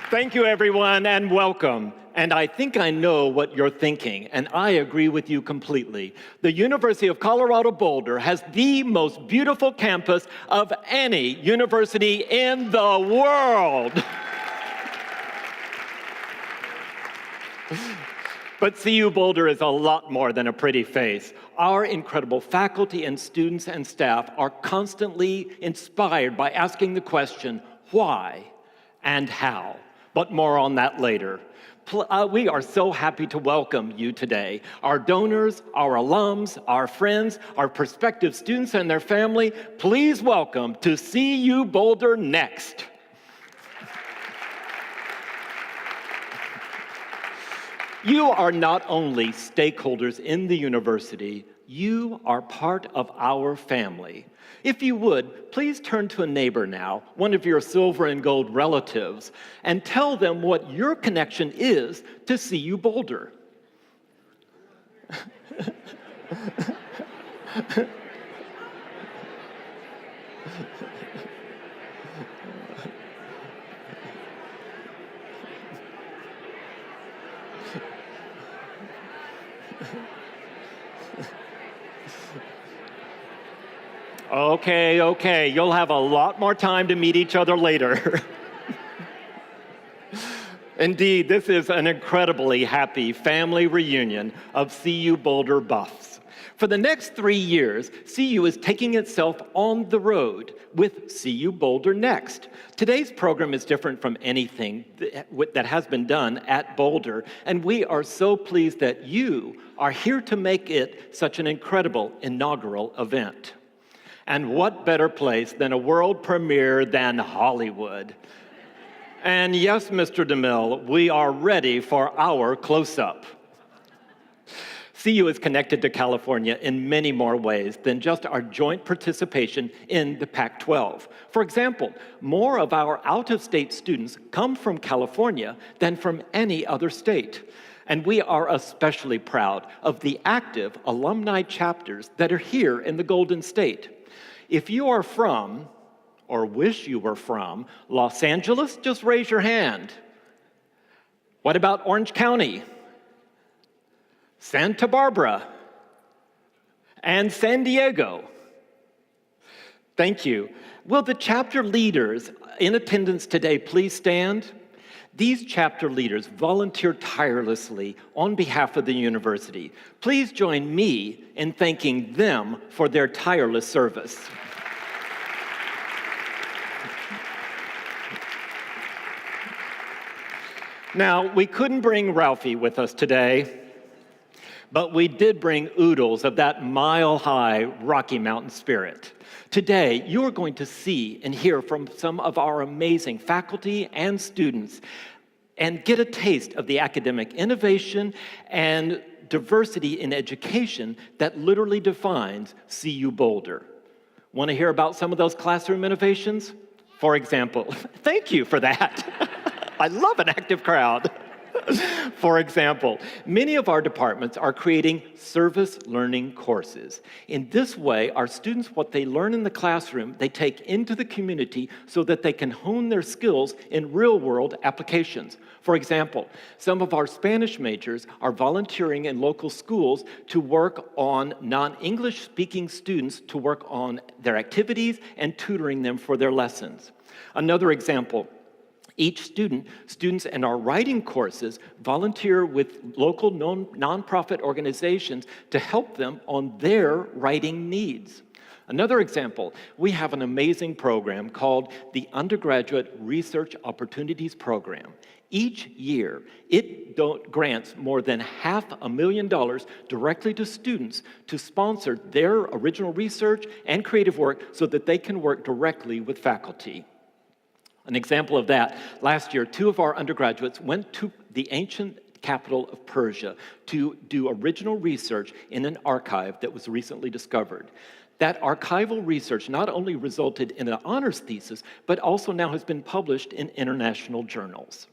Thank you, everyone, and welcome. And I think I know what you're thinking, and I agree with you completely. The University of Colorado Boulder has the most beautiful campus of any university in the world. But CU Boulder is a lot more than a pretty face. Our incredible faculty and students and staff are constantly inspired by asking the question, why and how? But more on that later. We are so happy to welcome you today. Our donors, our alums, our friends, our prospective students and their family, please welcome to CU Boulder Next. You are not only stakeholders in the university, you are part of our family. If you would, please turn to a neighbor now, one of your silver and gold relatives, and tell them what your connection is to CU Boulder. Okay, you'll have a lot more time to meet each other later. Indeed, this is an incredibly happy family reunion of CU Boulder buffs. For the next 3 years, CU is taking itself on the road with CU Boulder Next. Today's program is different from anything that has been done at Boulder, and we are so pleased that you are here to make it such an incredible inaugural event. And what better place than a world premiere than Hollywood? And yes, Mr. DeMille, we are ready for our close-up. CU is connected to California in many more ways than just our joint participation in the Pac-12. For example, more of our out-of-state students come from California than from any other state. And we are especially proud of the active alumni chapters that are here in the Golden State. If you are from, or wish you were from, Los Angeles, just raise your hand. What about Orange County? Santa Barbara? And San Diego? Thank you. Will the chapter leaders in attendance today please stand? These chapter leaders volunteer tirelessly on behalf of the university. Please join me in thanking them for their tireless service. Now, we couldn't bring Ralphie with us today, but we did bring oodles of that mile-high Rocky Mountain spirit. Today, you are going to see and hear from some of our amazing faculty and students and get a taste of the academic innovation and diversity in education that literally defines CU Boulder. Want to hear about some of those classroom innovations? For example, thank you for that. I love an active crowd. For example, many of our departments are creating service learning courses. In this way, our students, what they learn in the classroom, they take into the community so that they can hone their skills in real-world applications. For example, some of our Spanish majors are volunteering in local schools to work on non-English speaking students to work on their activities and tutoring them for their lessons. Another example, students in our writing courses volunteer with local nonprofit organizations to help them on their writing needs. Another example, we have an amazing program called the Undergraduate Research Opportunities Program. Each year, it grants more than $500,000 directly to students to sponsor their original research and creative work so that they can work directly with faculty. An example of that, last year, 2 of our undergraduates went to the ancient capital of Persia to do original research in an archive that was recently discovered. That archival research not only resulted in an honors thesis, but also now has been published in international journals.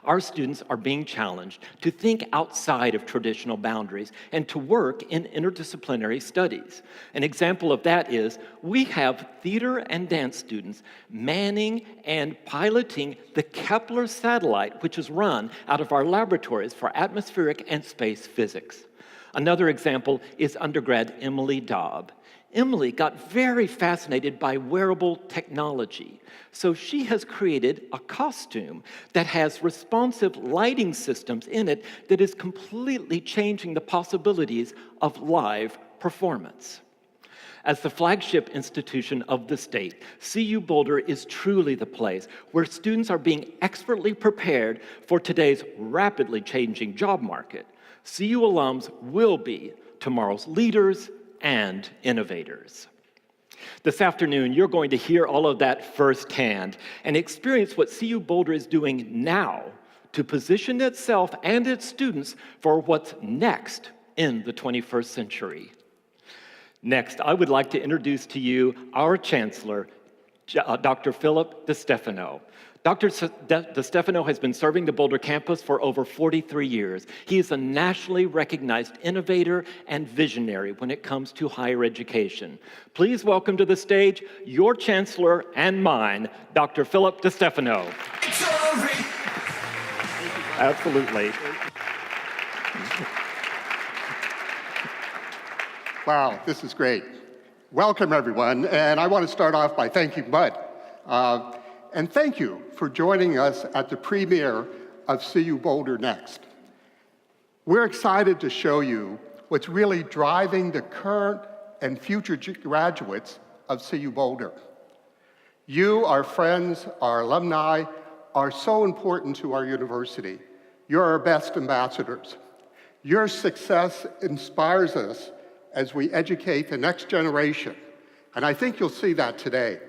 Our students are being challenged to think outside of traditional boundaries and to work in interdisciplinary studies. An example of that is we have theater and dance students manning and piloting the Kepler satellite, which is run out of our laboratories for atmospheric and space physics. Another example is undergrad Emily Dobb. Emily got very fascinated by wearable technology, so she has created a costume that has responsive lighting systems in it that is completely changing the possibilities of live performance. As the flagship institution of the state, CU Boulder is truly the place where students are being expertly prepared for today's rapidly changing job market. CU alums will be tomorrow's leaders and innovators. This afternoon, you're going to hear all of that firsthand and experience what CU Boulder is doing now to position itself and its students for what's next in the 21st century. Next, I would like to introduce to you our Chancellor, Dr. Phillip DiStefano. Dr. DiStefano has been serving the Boulder campus for over 43 years. He is a nationally recognized innovator and visionary when it comes to higher education. Please welcome to the stage your Chancellor and mine, Dr. Phillip DiStefano. Absolutely. Wow, this is great. Welcome, everyone. And I want to start off by thanking Bud. And thank you for joining us at the premiere of CU Boulder Next. We're excited to show you what's really driving the current and future graduates of CU Boulder. You, our friends, our alumni, are so important to our university. You're our best ambassadors. Your success inspires us as we educate the next generation, and I think you'll see that today.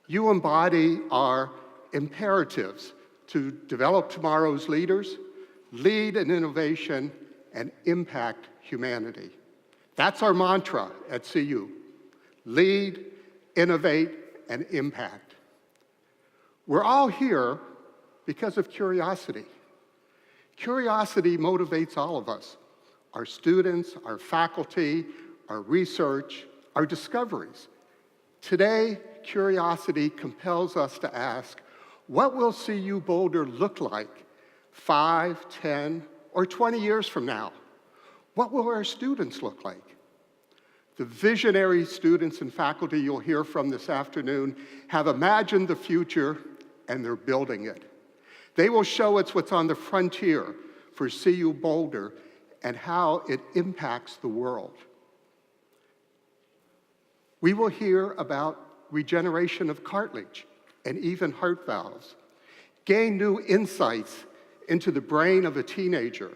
You embody our imperatives to develop tomorrow's leaders, lead in innovation, and impact humanity. That's our mantra at CU. Lead, innovate, and impact. We're all here because of curiosity. Curiosity motivates all of us, our students, our faculty, our research, our discoveries. Today, curiosity compels us to ask, what will CU Boulder look like 5, 10, or 20 years from now? What will our students look like? The visionary students and faculty you'll hear from this afternoon have imagined the future, and they're building it. They will show us what's on the frontier for CU Boulder and how it impacts the world. We will hear about regeneration of cartilage and even heart valves, gain new insights into the brain of a teenager,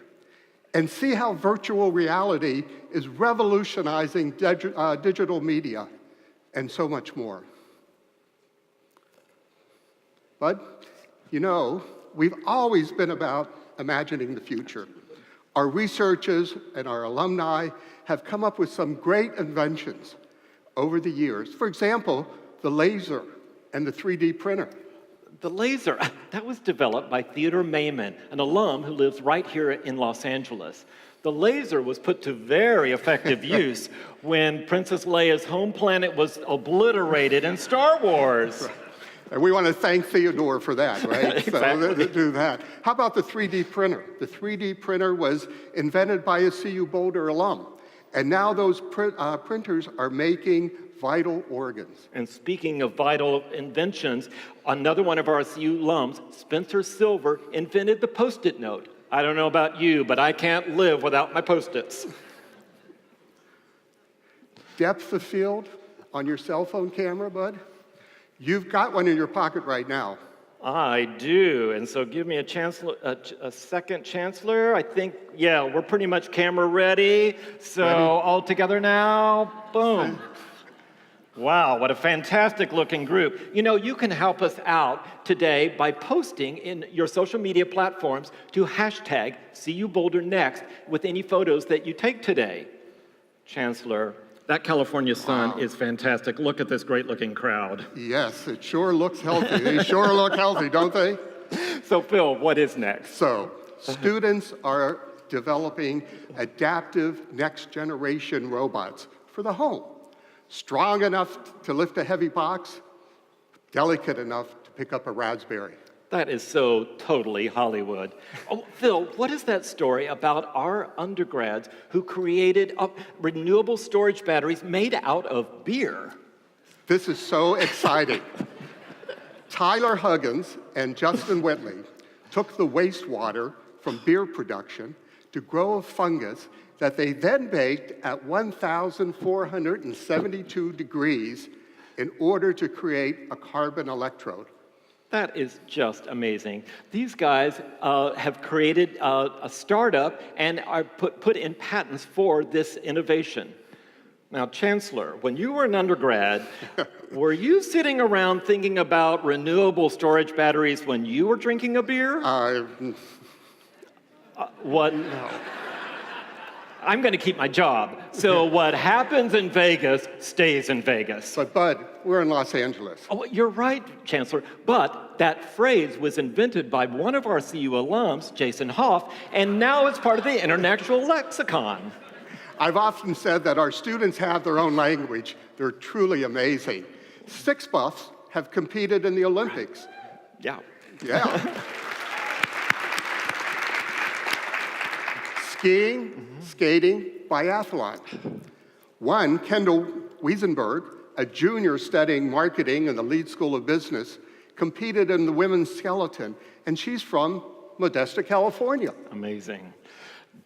and see how virtual reality is revolutionizing digital media, and so much more. But, you know, we've always been about imagining the future. Our researchers and our alumni have come up with some great inventions over the years. For example, the laser and the 3D printer. The laser, that was developed by Theodore Mayman, an alum who lives right here in Los Angeles. The laser was put to very effective use when Princess Leia's home planet was obliterated in Star Wars. Right. And we want to thank Theodore for that, right? Exactly. So do that. How about the 3D printer? The 3D printer was invented by a CU Boulder alum. And now those printers are making vital organs. And speaking of vital inventions, another one of our CU alums, Spencer Silver, invented the Post-it note. I don't know about you, but I can't live without my Post-its. Depth of field on your cell phone camera, Bud? You've got one in your pocket right now. I do, and so give me a second, Chancellor. I think, yeah, we're pretty much camera ready. So all together now, boom. Wow, what a fantastic looking group. You know, you can help us out today by posting in your social media platforms to hashtag #CUBoulderNext with any photos that you take today. Chancellor, that California sun is fantastic. Look at this great looking crowd. Yes, it sure looks healthy. They sure look healthy, don't they? So, Phil, what is next? So, students are developing adaptive next-generation robots for the home. Strong enough to lift a heavy box, delicate enough to pick up a raspberry. That is so totally Hollywood. Oh, Phil, what is that story about our undergrads who created renewable storage batteries made out of beer? This is so exciting. Tyler Huggins and Justin Whitley took the wastewater from beer production to grow a fungus that they then baked at 1,472 degrees in order to create a carbon electrode. That is just amazing. These guys have created a startup and are put in patents for this innovation. Now, Chancellor, when you were an undergrad, were you sitting around thinking about renewable storage batteries when you were drinking a beer? What? No. I'm going to keep my job. So what happens in Vegas stays in Vegas. But Bud, we're in Los Angeles. Oh, you're right, Chancellor. But that phrase was invented by one of our CU alums, Jason Hoff, and now it's part of the international lexicon. I've often said that our students have their own language. They're truly amazing. 6 buffs have competed in the Olympics. Yeah. Yeah. Skiing, skating, biathlon. One, Kendall Wiesenberg, a junior studying marketing in the Leeds School of Business, competed in the women's skeleton, and she's from Modesto, California. Amazing.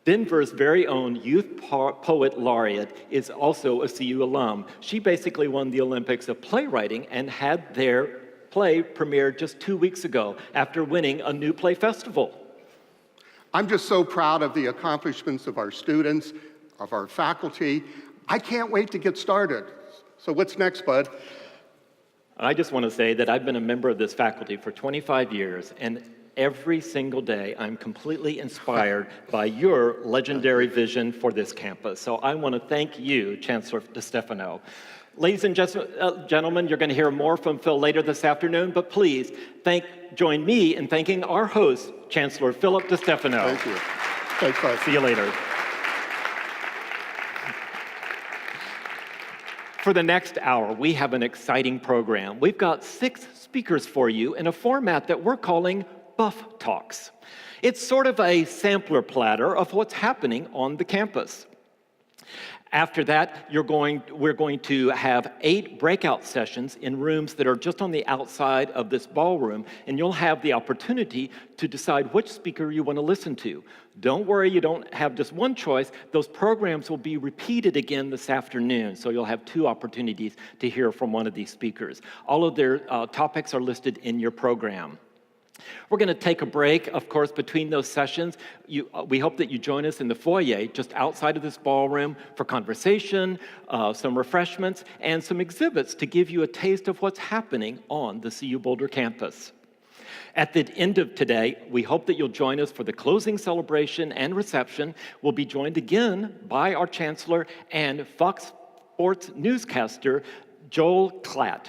Denver's very own youth poet laureate is also a CU alum. She basically won the Olympics of playwriting and had their play premiered just 2 weeks ago after winning a new play festival. I'm just so proud of the accomplishments of our students, of our faculty. I can't wait to get started. So what's next, Bud? I just want to say that I've been a member of this faculty for 25 years, and every single day I'm completely inspired by your legendary vision for this campus. So I want to thank you, Chancellor DiStefano. Ladies and gentlemen, you're going to hear more from Phil later this afternoon, but please join me in thanking our host, Chancellor Phillip DiStefano. Thank you. Thanks, Bud. See you later. For the next hour, we have an exciting program. We've got 6 speakers for you in a format that we're calling Buff Talks. It's sort of a sampler platter of what's happening on the campus. After that, we're going to have 8 breakout sessions in rooms that are just on the outside of this ballroom, and you'll have the opportunity to decide which speaker you want to listen to. Don't worry, you don't have just one choice. Those programs will be repeated again this afternoon, so you'll have 2 opportunities to hear from one of these speakers. All of their topics are listed in your program. We're going to take a break, of course, between those sessions. We hope that you join us in the foyer just outside of this ballroom for conversation, some refreshments, and some exhibits to give you a taste of what's happening on the CU Boulder campus. At the end of today, we hope that you'll join us for the closing celebration and reception. We'll be joined again by our Chancellor and Fox Sports newscaster, Joel Klatt.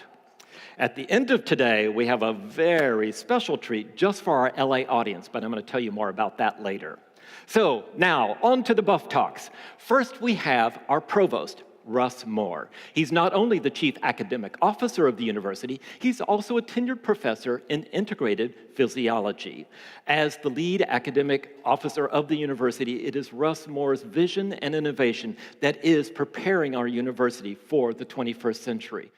At the end of today, we have a very special treat just for our LA audience, but I'm going to tell you more about that later. So now, on to the Buff Talks. First, we have our provost, Russ Moore. He's not only the chief academic officer of the university, he's also a tenured professor in integrated physiology. As the lead academic officer of the university, it is Russ Moore's vision and innovation that is preparing our university for the 21st century.